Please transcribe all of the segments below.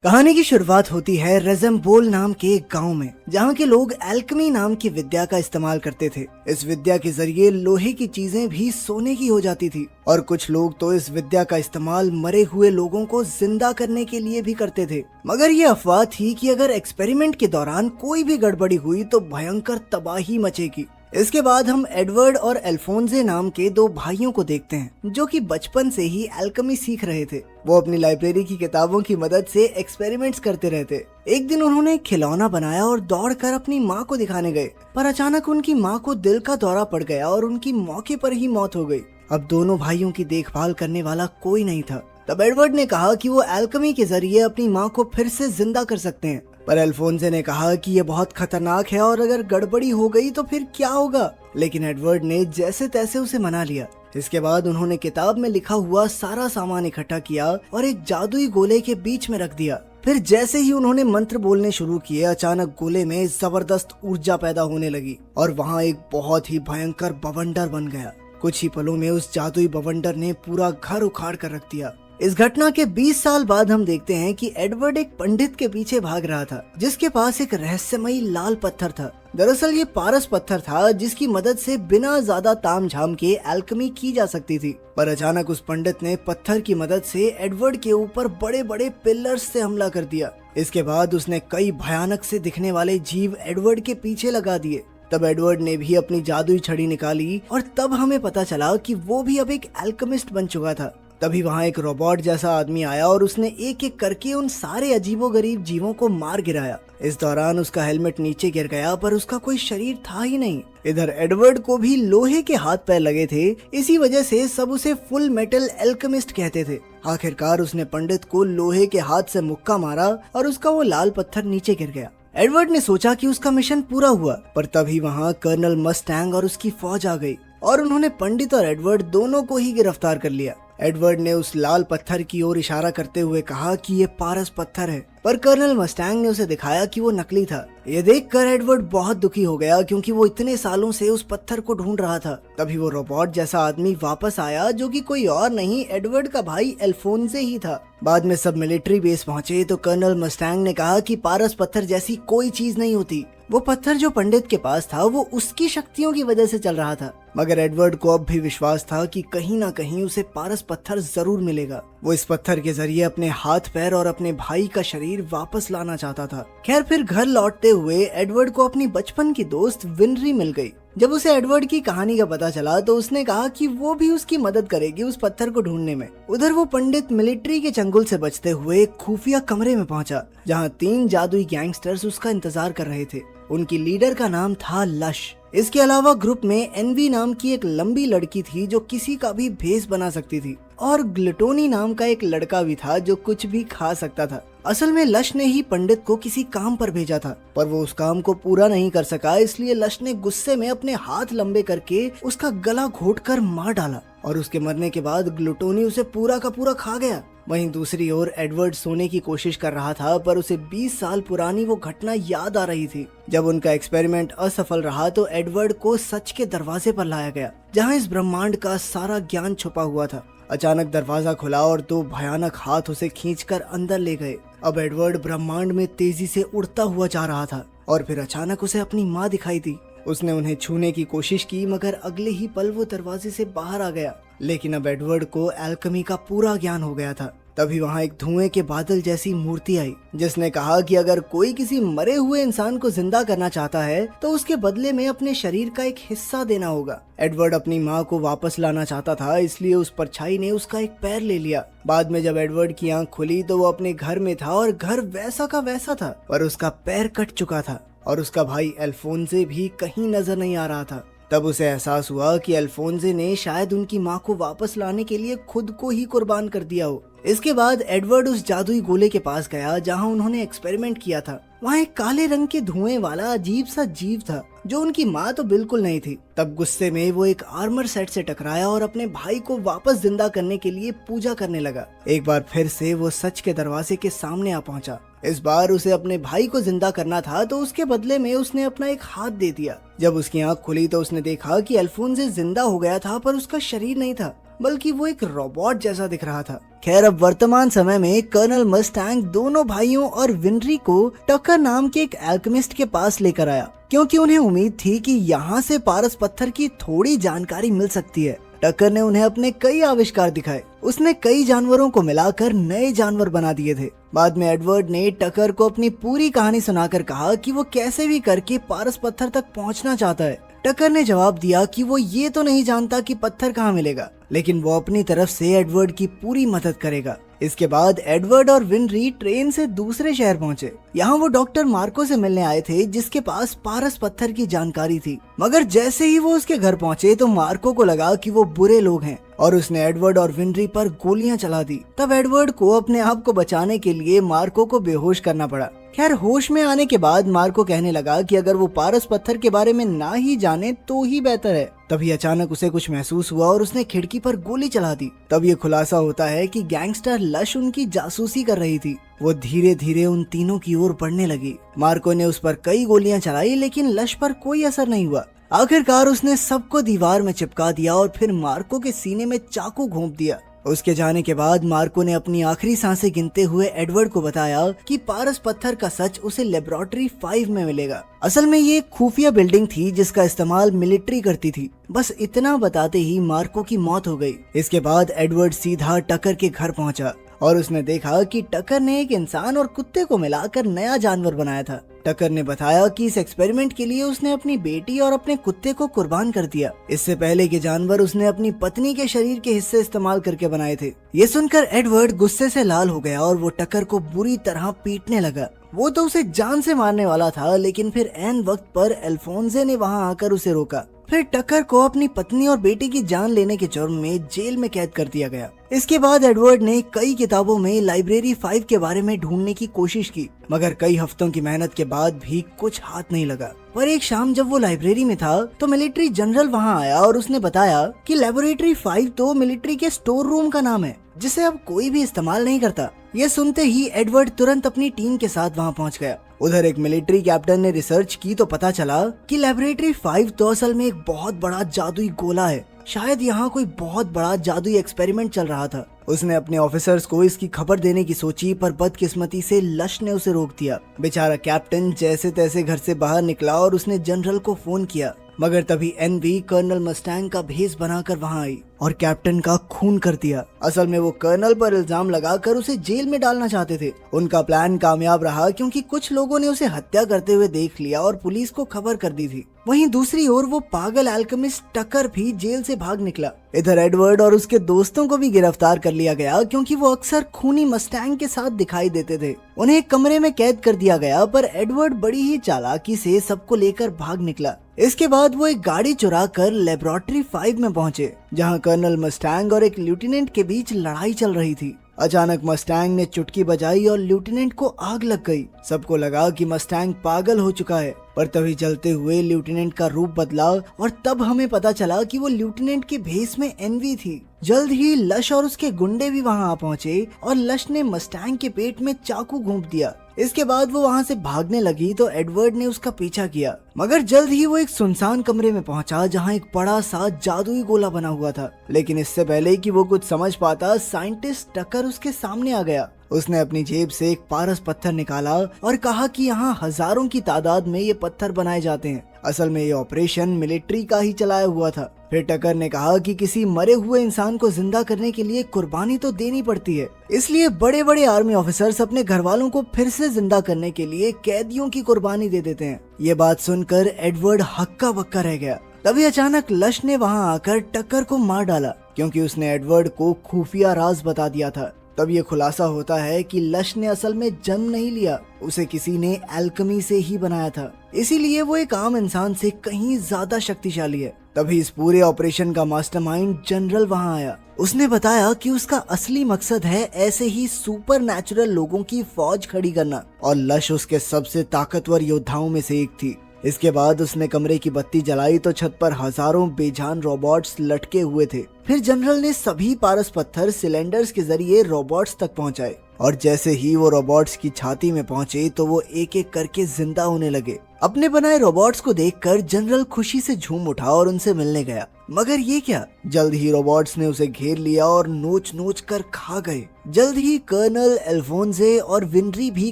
कहानी की शुरुआत होती है रेज़म्बोल नाम के एक गांव में, जहां के लोग एल्केमी नाम की विद्या का इस्तेमाल करते थे। इस विद्या के जरिए लोहे की चीजें भी सोने की हो जाती थी और कुछ लोग तो इस विद्या का इस्तेमाल मरे हुए लोगों को जिंदा करने के लिए भी करते थे। मगर ये अफवाह थी कि अगर एक्सपेरिमेंट के दौरान कोई भी गड़बड़ी हुई तो भयंकर तबाही मचेगी। इसके बाद हम एडवर्ड और अल्फोंसे नाम के दो भाइयों को देखते हैं, जो कि बचपन से ही एल्केमी सीख रहे थे। वो अपनी लाइब्रेरी की किताबों की मदद से एक्सपेरिमेंट्स करते रहते। एक दिन उन्होंने एक खिलौना बनाया और दौड़कर अपनी माँ को दिखाने गए, पर अचानक उनकी माँ को दिल का दौरा पड़ गया और उनकी मौके पर ही मौत हो गई। अब दोनों भाइयों की देखभाल करने वाला कोई नहीं था। तब एडवर्ड ने कहा कि वो एल्केमी के जरिए अपनी माँ को फिर से जिंदा कर सकते हैं, पर अल्फोंसे ने कहा कि यह बहुत खतरनाक है और अगर गड़बड़ी हो गई तो फिर क्या होगा। लेकिन एडवर्ड ने जैसे तैसे उसे मना लिया। इसके बाद उन्होंने किताब में लिखा हुआ सारा सामान इकट्ठा किया और एक जादुई गोले के बीच में रख दिया। फिर जैसे ही उन्होंने मंत्र बोलने शुरू किए, अचानक गोले में जबरदस्त ऊर्जा पैदा होने लगी और वहाँ एक बहुत ही भयंकर बवंडर बन गया। कुछ ही पलों में उस जादुई बवंडर ने पूरा घर उखाड़ कर रख दिया। इस घटना के 20 साल बाद हम देखते हैं कि एडवर्ड एक पंडित के पीछे भाग रहा था, जिसके पास एक रहस्यमयी लाल पत्थर था। दरअसल ये पारस पत्थर था, जिसकी मदद से बिना ज्यादा तामझाम के एल्केमी की जा सकती थी। पर अचानक उस पंडित ने पत्थर की मदद से एडवर्ड के ऊपर बड़े बड़े पिलर्स से हमला कर दिया। इसके बाद उसने कई भयानक से दिखने वाले जीव एडवर्ड के पीछे लगा दिए। तब एडवर्ड ने भी अपनी जादुई छड़ी निकाली और तब हमें पता चला कि वो भी अब एक एल्केमिस्ट बन चुका था। तभी वहाँ एक रोबोट जैसा आदमी आया और उसने एक एक करके उन सारे अजीबोगरीब जीवों को मार गिराया। इस दौरान उसका हेलमेट नीचे गिर गया, पर उसका कोई शरीर था ही नहीं। इधर एडवर्ड को भी लोहे के हाथ पैर लगे थे, इसी वजह से सब उसे फुल मेटल एल्केमिस्ट कहते थे। आखिरकार उसने पंडित को लोहे के हाथ से मुक्का मारा और उसका वो लाल पत्थर नीचे गिर गया। एडवर्ड ने सोचा कि उसका मिशन पूरा हुआ, पर तभी वहाँ कर्नल मस्टैंग और उसकी फौज आ गई और उन्होंने पंडित और एडवर्ड दोनों को ही गिरफ्तार कर लिया। एडवर्ड ने उस लाल पत्थर की ओर इशारा करते हुए कहा कि ये पारस पत्थर है, पर कर्नल मस्टैंग ने उसे दिखाया कि वो नकली था। ये देखकर एडवर्ड बहुत दुखी हो गया, क्योंकि वो इतने सालों से उस पत्थर को ढूंढ रहा था। तभी वो रोबोट जैसा आदमी वापस आया, जो कि कोई और नहीं एडवर्ड का भाई अल्फोंसे ही था। बाद में सब मिलिट्री बेस पहुंचे तो कर्नल मस्टैंग ने कहा कि पारस पत्थर जैसी कोई चीज नहीं होती। वो पत्थर जो पंडित के पास था वो उसकी शक्तियों की वजह से चल रहा था। मगर एडवर्ड को अब भी विश्वास था कि कहीं ना कहीं उसे पारस पत्थर जरूर मिलेगा। वो इस पत्थर के जरिए अपने हाथ पैर और अपने भाई का शरीर वापस लाना चाहता था। खैर, फिर घर लौटते हुए एडवर्ड को अपनी बचपन की दोस्त विनरी मिल गई। जब उसे एडवर्ड की कहानी का पता चला तो उसने कहा कि वो भी उसकी मदद करेगी उस पत्थर को ढूंढने में। उधर वो पंडित मिलिट्री के चंगुल से बचते हुए एक खुफिया कमरे में पहुंचा, जहां 3 जादुई गैंगस्टर्स उसका इंतजार कर रहे थे। उनकी लीडर का नाम था लश। इसके अलावा ग्रुप में एनवी नाम की एक लंबी लड़की थी, जो किसी का भी भेष बना सकती थी, और ग्लूटोनी नाम का एक लड़का भी था, जो कुछ भी खा सकता था। असल में लश ने ही पंडित को किसी काम पर भेजा था, पर वो उस काम को पूरा नहीं कर सका, इसलिए लश ने गुस्से में अपने हाथ लंबे करके उसका गला घोटकर मार डाला और उसके मरने के बाद ग्लूटोनी उसे पूरा का पूरा खा गया। वहीं दूसरी ओर एडवर्ड सोने की कोशिश कर रहा था, पर उसे 20 साल पुरानी वो घटना याद आ रही थी। जब उनका एक्सपेरिमेंट असफल रहा तो एडवर्ड को सच के दरवाजे पर लाया गया, जहां इस ब्रह्मांड का सारा ज्ञान छुपा हुआ था। अचानक दरवाजा खुला और 2 भयानक हाथ उसे खींचकर अंदर ले गए। अब एडवर्ड ब्रह्मांड में तेजी से उड़ता हुआ जा रहा था और फिर अचानक उसे अपनी माँ दिखाई दी। उसने उन्हें छूने की कोशिश की, मगर अगले ही पल वो दरवाजे से बाहर आ गया। लेकिन अब एडवर्ड को एल्केमी का पूरा ज्ञान हो गया था। तभी वहाँ एक धुएं के बादल जैसी मूर्ति आई, जिसने कहा कि अगर कोई किसी मरे हुए इंसान को जिंदा करना चाहता है तो उसके बदले में अपने शरीर का एक हिस्सा देना होगा। एडवर्ड अपनी माँ को वापस लाना चाहता था, इसलिए उस परछाई ने उसका एक पैर ले लिया। बाद में जब एडवर्ड की आंख खुली तो वो अपने घर में था और घर वैसा का वैसा था, पर उसका पैर कट चुका था और उसका भाई अल्फोंसे भी कहीं नजर नहीं आ रहा था। तब उसे एहसास हुआ कि अल्फोंसे ने शायद उनकी माँ को वापस लाने के लिए खुद को ही कुर्बान कर दिया हो। इसके बाद एडवर्ड उस जादुई गोले के पास गया, जहाँ उन्होंने एक्सपेरिमेंट किया था। वहाँ एक काले रंग के धुएं वाला अजीब सा जीव था, जो उनकी माँ तो बिल्कुल नहीं थी। तब गुस्से में वो एक आर्मर सेट से टकराया और अपने भाई को वापस जिंदा करने के लिए पूजा करने लगा। एक बार फिर से वो सच के दरवाजे के सामने आ पहुंचा। इस बार उसे अपने भाई को जिंदा करना था, तो उसके बदले में उसने अपना एक हाथ दे दिया। जब उसकी आंख खुली तो उसने देखा कि अल्फोंसे जिंदा हो गया था, पर उसका शरीर नहीं था। बल्कि वो एक रोबोट जैसा दिख रहा था। खैर, अब वर्तमान समय में कर्नल मस्टैंग दोनों भाइयों और विनरी को टकर नाम के एक एल्केमिस्ट के पास लेकर आया, क्योंकि उन्हें उम्मीद थी कि यहाँ से पारस पत्थर की थोड़ी जानकारी मिल सकती है। टक्कर ने उन्हें अपने कई आविष्कार दिखाए। उसने कई जानवरों को मिलाकर नए जानवर बना दिए थे। बाद में एडवर्ड ने टक्कर को अपनी पूरी कहानी सुनाकर कहा कि वो कैसे भी करके पारस पत्थर तक पहुंचना चाहता है। टक्कर ने जवाब दिया कि वो ये तो नहीं जानता कि पत्थर कहाँ मिलेगा, लेकिन वो अपनी तरफ से एडवर्ड की पूरी मदद करेगा। इसके बाद एडवर्ड और विनरी ट्रेन से दूसरे शहर पहुंचे। यहाँ वो डॉक्टर मार्को से मिलने आए थे, जिसके पास पारस पत्थर की जानकारी थी। मगर जैसे ही वो उसके घर पहुंचे तो मार्को को लगा कि वो बुरे लोग हैं और उसने एडवर्ड और विनरी पर गोलियां चला दी। तब एडवर्ड को अपने आप को बचाने के लिए मार्को को बेहोश करना पड़ा। खैर, होश में आने के बाद मार्को कहने लगा कि अगर वो पारस पत्थर के बारे में ना ही जाने तो ही बेहतर है। तभी अचानक उसे कुछ महसूस हुआ और उसने खिड़की पर गोली चला दी। तब ये खुलासा होता है कि गैंगस्टर लश उनकी जासूसी कर रही थी। वो धीरे धीरे उन तीनों की ओर बढ़ने लगी। मार्को ने उस पर कई गोलियां चलाई, लेकिन लश पर कोई असर नहीं हुआ। आखिरकार उसने सबको दीवार में चिपका दिया और फिर मार्को के सीने में चाकू घोंप दिया। उसके जाने के बाद मार्को ने अपनी आखिरी सांसें गिनते हुए एडवर्ड को बताया कि पारस पत्थर का सच उसे लेबोरेटरी 5 में मिलेगा। असल में ये एक खुफिया बिल्डिंग थी जिसका इस्तेमाल मिलिट्री करती थी। बस इतना बताते ही मार्को की मौत हो गई। इसके बाद एडवर्ड सीधा टकर के घर पहुंचा और उसने देखा कि टकर ने एक इंसान और कुत्ते को मिलाकर नया जानवर बनाया था। टकर ने बताया कि इस एक्सपेरिमेंट के लिए उसने अपनी बेटी और अपने कुत्ते को कुर्बान कर दिया। इससे पहले के जानवर उसने अपनी पत्नी के शरीर के हिस्से इस्तेमाल करके बनाए थे। ये सुनकर एडवर्ड गुस्से से लाल हो गया और वो टकर को बुरी तरह पीटने लगा। वो तो उसे जान से मारने वाला था, लेकिन फिर ऐन वक्त पर अल्फोंसे ने वहाँ आकर उसे रोका। फिर टकर को अपनी पत्नी और बेटी की जान लेने के जुर्म में जेल में कैद कर दिया गया। इसके बाद एडवर्ड ने कई किताबों में लाइब्रेरी 5 के बारे में ढूंढने की कोशिश की, मगर कई हफ्तों की मेहनत के बाद भी कुछ हाथ नहीं लगा। पर एक शाम जब वो लाइब्रेरी में था तो मिलिट्री जनरल वहाँ आया और उसने बताया कि लेबोरेटरी 5 तो मिलिट्री के स्टोर रूम का नाम है, जिसे अब कोई भी इस्तेमाल नहीं करता। ये सुनते ही एडवर्ड तुरंत अपनी टीम के साथ वहाँ पहुँच गया। उधर एक मिलिट्री कैप्टन ने रिसर्च की तो पता चला कि लेबोरेटरी 5 तो असल में एक बहुत बड़ा जादुई गोला है। शायद यहाँ कोई बहुत बड़ा जादुई एक्सपेरिमेंट चल रहा था। उसने अपने ऑफिसर्स को इसकी खबर देने की सोची, पर बदकिस्मती से लश ने उसे रोक दिया। बेचारा कैप्टन जैसे तैसे घर से बाहर निकला और उसने जनरल को फोन किया, मगर तभी एनवी कर्नल मस्टैंग का भेष बनाकर वहां आई और कैप्टन का खून कर दिया। असल में वो कर्नल पर इल्जाम लगाकर उसे जेल में डालना चाहते थे। उनका प्लान कामयाब रहा क्योंकि कुछ लोगों ने उसे हत्या करते हुए देख लिया और पुलिस को खबर कर दी थी। वहीं दूसरी ओर वो पागल एल्केमिस्ट टकर भी जेल से भाग निकला। इधर एडवर्ड और उसके दोस्तों को भी गिरफ्तार कर लिया गया, क्योंकि वो अक्सर खूनी मस्टैंग के साथ दिखाई देते थे। उन्हें एक कमरे में कैद कर दिया गया, पर एडवर्ड बड़ी ही चालाकी से सबको लेकर भाग निकला। इसके बाद वो एक गाड़ी चुरा कर लेबोरेटरी 5 में पहुंचे, जहां कर्नल मस्टैंग और एक लेफ्टिनेंट के बीच लड़ाई चल रही थी। अचानक मस्टैंग ने चुटकी बजाई और लेफ्टिनेंट को आग लग गई। सबको लगा कि मस्टैंग पागल हो चुका है, पर तभी जलते हुए लेफ्टिनेंट का रूप बदला और तब हमें पता चला कि वो लेफ्टिनेंट के भेष में एनवी थी। जल्द ही लश और उसके गुंडे भी वहां आ पहुंचे और लश ने मस्टैंग के पेट में चाकू घोंप दिया। इसके बाद वो वहां से भागने लगी तो एडवर्ड ने उसका पीछा किया, मगर जल्द ही वो एक सुनसान कमरे में पहुंचा जहां एक बड़ा सा जादुई गोला बना हुआ था। लेकिन इससे पहले कि वो कुछ समझ पाता, साइंटिस्ट टकर उसके सामने आ गया। उसने अपनी जेब से एक पारस पत्थर निकाला और कहा कि यहाँ हजारों की तादाद में ये पत्थर बनाए जाते हैं। असल में ये ऑपरेशन मिलिट्री का ही चलाया हुआ था। फिर टकर ने कहा कि किसी मरे हुए इंसान को जिंदा करने के लिए कुर्बानी तो देनी पड़ती है, इसलिए बड़े बड़े आर्मी ऑफिसर्स अपने घर वालों को फिर से जिंदा करने के लिए कैदियों की कुर्बानी दे देते हैं। ये बात सुनकर एडवर्ड हक्का बक्का रह गया। तभी अचानक लश ने वहाँ आकर टक्कर को मार डाला, क्योंकि उसने एडवर्ड को खुफिया राज बता दिया था। तब ये खुलासा होता है कि लश ने असल में जन्म नहीं लिया, उसे किसी ने एल्केमी से ही बनाया था, इसीलिए वो एक आम इंसान से कहीं ज्यादा शक्तिशाली है। तभी इस पूरे ऑपरेशन का मास्टरमाइंड जनरल वहाँ आया। उसने बताया कि उसका असली मकसद है ऐसे ही सुपर नेचुरल लोगों की फौज खड़ी करना, और लश उसके सबसे ताकतवर योद्धाओं में से एक थी। इसके बाद उसने कमरे की बत्ती जलाई तो छत पर हजारों बेजान रोबोट्स लटके हुए थे। फिर जनरल ने सभी पारस पत्थर सिलेंडर्स के जरिए रोबोट्स तक पहुंचाए, और जैसे ही वो रोबोट्स की छाती में पहुंचे तो वो एक एक करके जिंदा होने लगे। अपने बनाए रोबोट्स को देखकर जनरल खुशी से झूम उठा और उनसे मिलने गया। मगर ये क्या, जल्द ही रोबोट्स ने उसे घेर लिया और नोच नोच कर खा गए। जल्द ही कर्नल, अल्फोंसे और विनरी भी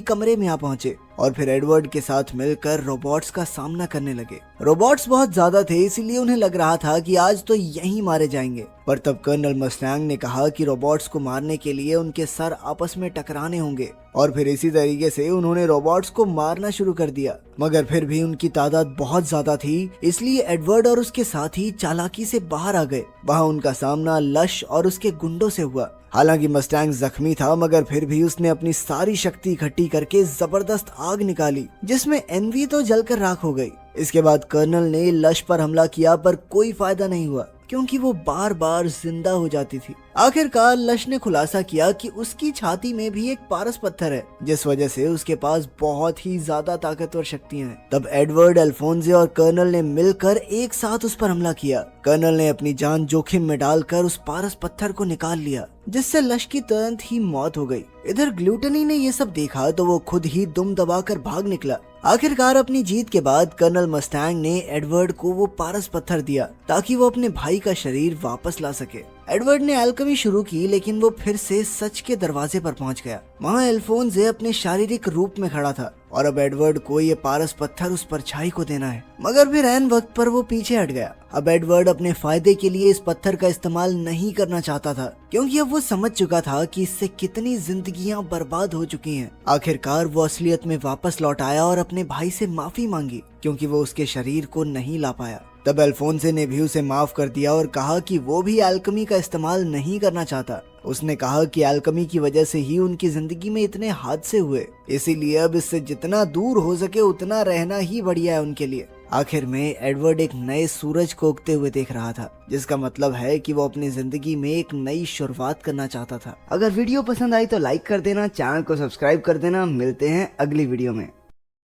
कमरे में आ पहुंचे और फिर एडवर्ड के साथ मिलकर रोबोट्स का सामना करने लगे। रोबोट्स बहुत ज्यादा थे, इसीलिए उन्हें लग रहा था कि आज तो यहीं मारे जाएंगे। पर तब कर्नल मस्टैंग ने कहा कि रोबोट्स को मारने के लिए उनके सर आपस में टकराने होंगे और फिर इसी तरीके से उन्होंने रोबोट्स को मारना शुरू कर दिया। मगर फिर भी उनकी तादाद बहुत ज्यादा थी, इसलिए एडवर्ड और उसके साथी चालाकी से बाहर आ गए। वहाँ उनका सामना लश और उसके गुंडों से हुआ। हालांकि मस्टैंग जख्मी था, मगर फिर भी उसने अपनी सारी शक्ति इकट्ठी करके जबरदस्त आग निकाली, जिसमें एनवी तो जलकर राख हो गई। इसके बाद कर्नल ने लश पर हमला किया, पर कोई फायदा नहीं हुआ क्योंकि वो बार बार जिंदा हो जाती थी। आखिरकार लश ने खुलासा किया कि उसकी छाती में भी एक पारस पत्थर है, जिस वजह से उसके पास बहुत ही ज्यादा ताकतवर शक्तियां हैं। तब एडवर्ड, अल्फोंसे और कर्नल ने मिलकर एक साथ उस पर हमला किया। कर्नल ने अपनी जान जोखिम में डालकर उस पारस पत्थर को निकाल लिया, जिससे लश की तुरंत ही मौत हो गई। इधर ग्लूटनी ने ये सब देखा तो वो खुद ही दुम दबाकर भाग निकला। आखिरकार अपनी जीत के बाद कर्नल मस्टैंग ने एडवर्ड को वो पारस पत्थर दिया ताकि वो अपने भाई का शरीर वापस ला सके। एडवर्ड ने एल्केमी शुरू की, लेकिन वो फिर से सच के दरवाजे पर पहुंच गया। वहाँ अल्फोंसे अपने शारीरिक रूप में खड़ा था और अब एडवर्ड को ये पारस पत्थर उस परछाई को देना है, मगर फिर ऐन वक्त पर वो पीछे हट गया। अब एडवर्ड अपने फायदे के लिए इस पत्थर का इस्तेमाल नहीं करना चाहता था, क्योंकि अब वो समझ चुका था कि इससे कितनी जिंदगियां बर्बाद हो चुकी हैं। आखिरकार वो असलियत में वापस लौट आया और अपने भाई से माफी मांगी, क्योंकि वो उसके शरीर को नहीं ला पाया। तब अल्फोंसे ने भी उसे माफ कर दिया और कहा कि वो भी एल्केमी का इस्तेमाल नहीं करना चाहता। उसने कहा कि एल्केमी की वजह से ही उनकी जिंदगी में इतने हादसे हुए, इसीलिए अब इससे जितना दूर हो सके उतना रहना ही बढ़िया है उनके लिए। आखिर में एडवर्ड एक नए सूरज को उगते हुए देख रहा था, जिसका मतलब है कि वो अपनी जिंदगी में एक नई शुरुआत करना चाहता था। अगर वीडियो पसंद आई तो लाइक कर देना, चैनल को सब्सक्राइब कर देना। मिलते हैं अगली वीडियो में।